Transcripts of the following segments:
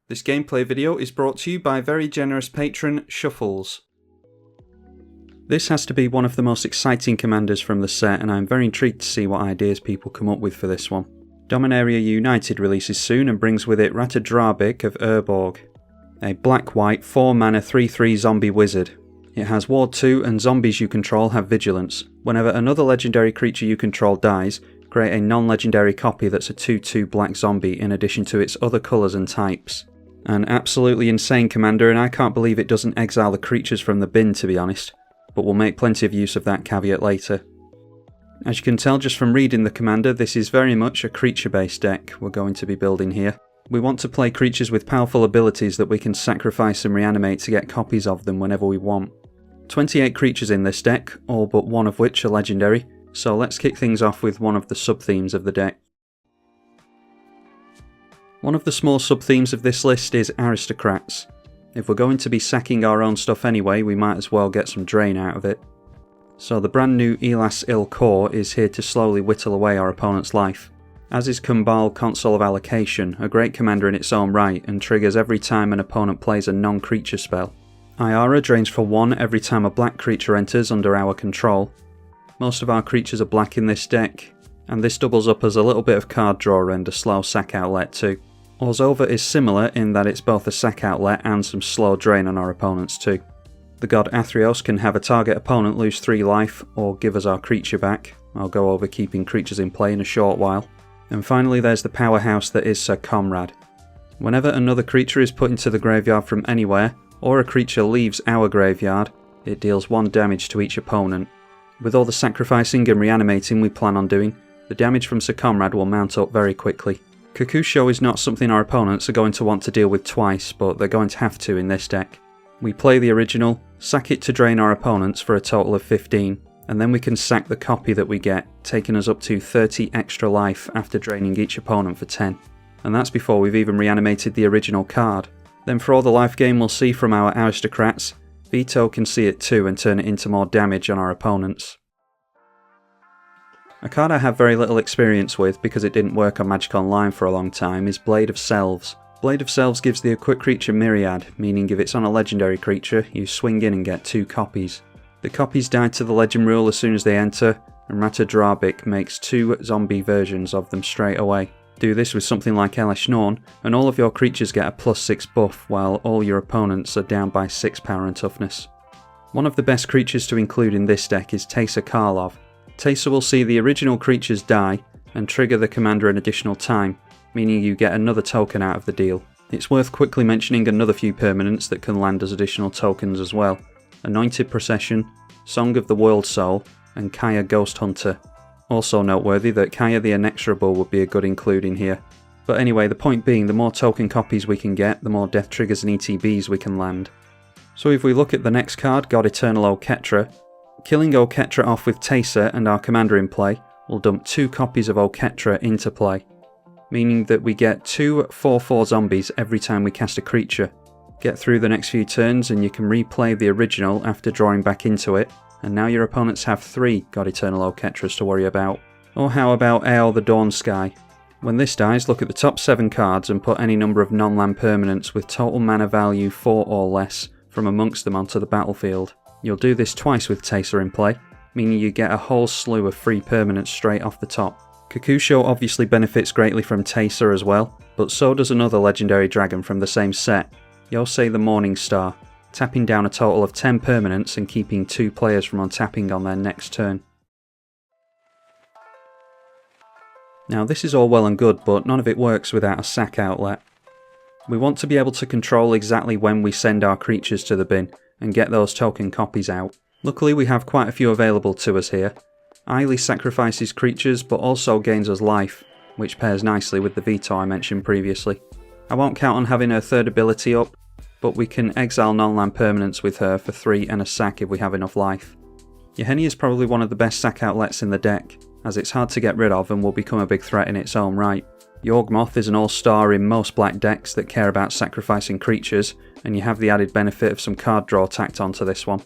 This gameplay video is brought to you by very generous patron Shuffles. This has to be one of the most exciting commanders from the set, and I'm very intrigued to see what ideas people come up with for this one. Dominaria United releases soon and brings with it Ratadrabik of Urborg, a black-white 4-mana 3/3 zombie wizard. It has Ward 2 and zombies you control have vigilance. Whenever another legendary creature you control dies, create a non-legendary copy that's a 2/2 black zombie in addition to its other colours and types. An absolutely insane commander, and I can't believe it doesn't exile the creatures from the bin, to be honest, but we'll make plenty of use of that caveat later. As you can tell just from reading the commander, this is very much a creature-based deck we're going to be building here. We want to play creatures with powerful abilities that we can sacrifice and reanimate to get copies of them whenever we want. 28 creatures in this deck, all but one of which are legendary, so let's kick things off with one of the sub-themes of the deck. One of the small sub-themes of this list is Aristocrats. If we're going to be sacking our own stuff anyway, we might as well get some drain out of it. So the brand new Elas Il Core is here to slowly whittle away our opponent's life. As is Kumbal Console of Allocation, a great commander in its own right and triggers every time an opponent plays a non-creature spell. Iara drains for 1 every time a black creature enters under our control. Most of our creatures are black in this deck, and this doubles up as a little bit of card draw and a slow sack outlet too. Orzhova is similar in that it's both a sack outlet and some slow drain on our opponents too. The god Athreos can have a target opponent lose 3 life or give us our creature back. I'll go over keeping creatures in play in a short while. And finally there's the powerhouse that is Sir Comrade. Whenever another creature is put into the graveyard from anywhere, or a creature leaves our graveyard, it deals 1 damage to each opponent. With all the sacrificing and reanimating we plan on doing, the damage from Sir Comrade will mount up very quickly. Kakusho is not something our opponents are going to want to deal with twice, but they're going to have to in this deck. We play the original, sack it to drain our opponents for a total of 15, and then we can sack the copy that we get, taking us up to 30 extra life after draining each opponent for 10. And that's before we've even reanimated the original card. Then for all the life gain we'll see from our Aristocrats, Vito can see it too and turn it into more damage on our opponents. A card I have very little experience with because it didn't work on Magic Online for a long time is Blade of Selves. Blade of Selves gives the equipped creature Myriad, meaning if it's on a legendary creature, you swing in and get 2 copies. The copies die to the legend rule as soon as they enter, and Ratadrabik makes 2 zombie versions of them straight away. Do this with something like Elesh Norn, and all of your creatures get a +6 buff, while all your opponents are down by 6 power and toughness. One of the best creatures to include in this deck is Teysa Karlov. Teysa will see the original creatures die, and trigger the commander an additional time, meaning you get another token out of the deal. It's worth quickly mentioning another few permanents that can land as additional tokens as well. Anointed Procession, Song of the World Soul, and Kaya Ghost Hunter. Also noteworthy that Kaya the Inexorable would be a good include in here. But anyway, the point being, the more token copies we can get, the more death triggers and ETBs we can land. So if we look at the next card, God Eternal Oketra, killing Oketra off with Teysa and our commander in play will dump 2 copies of Oketra into play, meaning that we get 2 4/4 zombies every time we cast a creature. Get through the next few turns and you can replay the original after drawing back into it, and now your opponents have 3 God Eternal Oketras to worry about. Or how about Aeol the Dawn Sky? When this dies, look at the top 7 cards and put any number of non-land permanents with total mana value 4 or less from amongst them onto the battlefield. You'll do this twice with Teysa in play, meaning you get a whole slew of free permanents straight off the top. Kakusho obviously benefits greatly from Teysa as well, but so does another legendary dragon from the same set, Yosei the Morning Star, tapping down a total of 10 permanents and keeping 2 players from untapping on their next turn. Now this is all well and good, but none of it works without a sack outlet. We want to be able to control exactly when we send our creatures to the bin, and get those token copies out. Luckily we have quite a few available to us here. Aili sacrifices creatures but also gains us life, which pairs nicely with the Veto I mentioned previously. I won't count on having her 3rd ability up, but we can exile non-land permanents with her for 3 and a sack if we have enough life. Yahenni is probably one of the best sack outlets in the deck, as it's hard to get rid of and will become a big threat in its own right. Yawgmoth is an all-star in most black decks that care about sacrificing creatures, and you have the added benefit of some card draw tacked onto this one.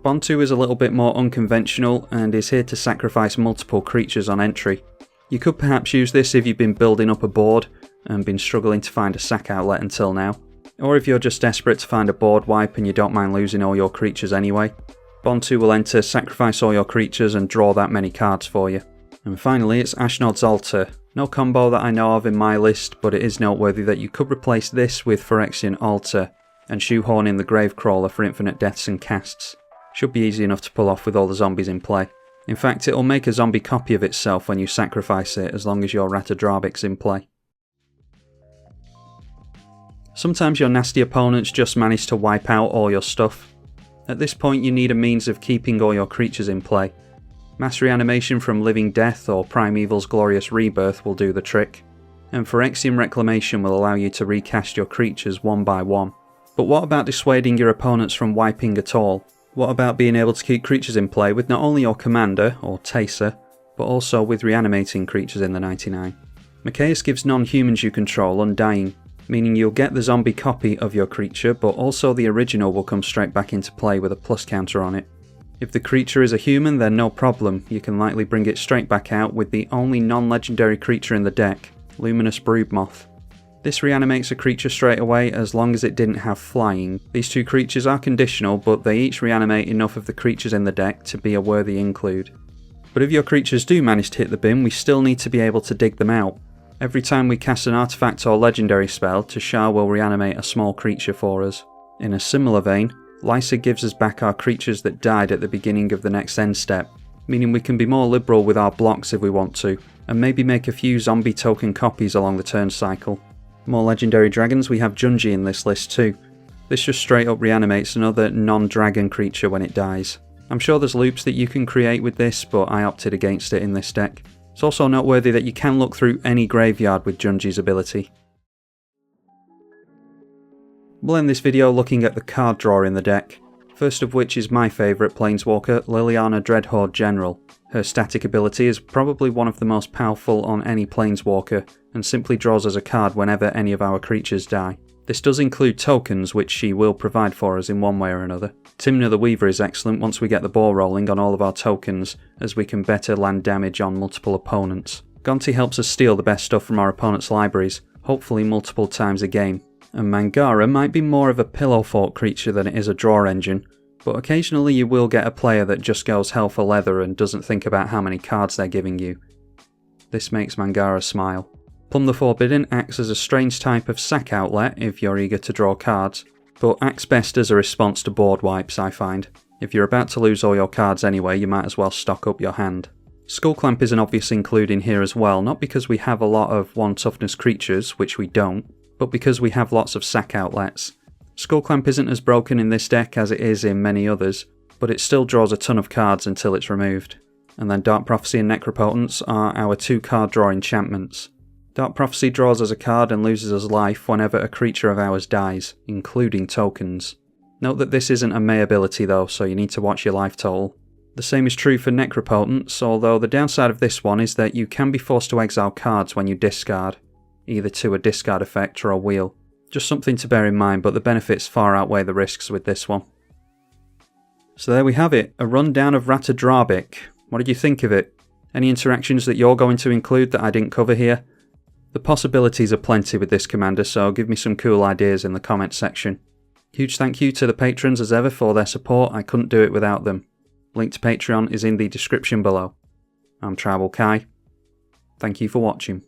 Bontu is a little bit more unconventional and is here to sacrifice multiple creatures on entry. You could perhaps use this if you've been building up a board and been struggling to find a sack outlet until now, or if you're just desperate to find a board wipe and you don't mind losing all your creatures anyway, Bontu will enter, sacrifice all your creatures and draw that many cards for you. And finally, it's Ashnod's Altar. No combo that I know of in my list, but it is noteworthy that you could replace this with Phyrexian Altar and shoehorn in the Gravecrawler for infinite deaths and casts. Should be easy enough to pull off with all the zombies in play. In fact, it'll make a zombie copy of itself when you sacrifice it, as long as your Ratadrabik's in play. Sometimes your nasty opponents just manage to wipe out all your stuff. At this point you need a means of keeping all your creatures in play. Mass Reanimation from Living Death or Primeval's Glorious Rebirth will do the trick, and Phyrexian Reclamation will allow you to recast your creatures one by one. But what about dissuading your opponents from wiping at all? What about being able to keep creatures in play with not only your Commander, or Taser, but also with reanimating creatures in the 99? Mikaeus gives non-humans you control Undying, meaning you'll get the zombie copy of your creature, but also the original will come straight back into play with a plus counter on it. If the creature is a human, then no problem, you can likely bring it straight back out with the only non-legendary creature in the deck, Luminous Broodmoth. This reanimates a creature straight away as long as it didn't have flying. These two creatures are conditional, but they each reanimate enough of the creatures in the deck to be a worthy include. But if your creatures do manage to hit the bin, we still need to be able to dig them out. Every time we cast an artifact or legendary spell, Tashar will reanimate a small creature for us. In a similar vein, Lysa gives us back our creatures that died at the beginning of the next end step, meaning we can be more liberal with our blocks if we want to, and maybe make a few zombie token copies along the turn cycle. More legendary dragons, we have Junji in this list too. This just straight up reanimates another non-dragon creature when it dies. I'm sure there's loops that you can create with this, but I opted against it in this deck. It's also noteworthy that you can look through any graveyard with Junji's ability. We'll end this video looking at the card draw in the deck, first of which is my favourite Planeswalker, Liliana Dreadhorde General. Her static ability is probably one of the most powerful on any Planeswalker, and simply draws us a card whenever any of our creatures die. This does include tokens, which she will provide for us in one way or another. Tymna the Weaver is excellent once we get the ball rolling on all of our tokens, as we can better land damage on multiple opponents. Gonti helps us steal the best stuff from our opponents' libraries, hopefully multiple times a game. And Mangara might be more of a pillow fort creature than it is a draw engine, but occasionally you will get a player that just goes hell for leather and doesn't think about how many cards they're giving you. This makes Mangara smile. Plum the Forbidden acts as a strange type of sack outlet if you're eager to draw cards, but acts best as a response to board wipes, I find. If you're about to lose all your cards anyway, you might as well stock up your hand. Skullclamp is an obvious include in here as well, not because we have a lot of 1 toughness creatures, which we don't, but because we have lots of sack outlets. Skullclamp isn't as broken in this deck as it is in many others, but it still draws a ton of cards until it's removed. And then Dark Prophecy and Necropotence are our 2 card draw enchantments. Dark Prophecy draws us a card and loses us life whenever a creature of ours dies, including tokens. Note that this isn't a May ability though, so you need to watch your life total. The same is true for Necropotence, although the downside of this one is that you can be forced to exile cards when you discard, either to a discard effect or a wheel. Just something to bear in mind, but the benefits far outweigh the risks with this one. So there we have it, a rundown of Ratadrabik. What did you think of it? Any interactions that you're going to include that I didn't cover here? The possibilities are plenty with this commander, so give me some cool ideas in the comments section. Huge thank you to the patrons as ever for their support, I couldn't do it without them. Link to Patreon is in the description below. I'm tribalkai. Thank you for watching.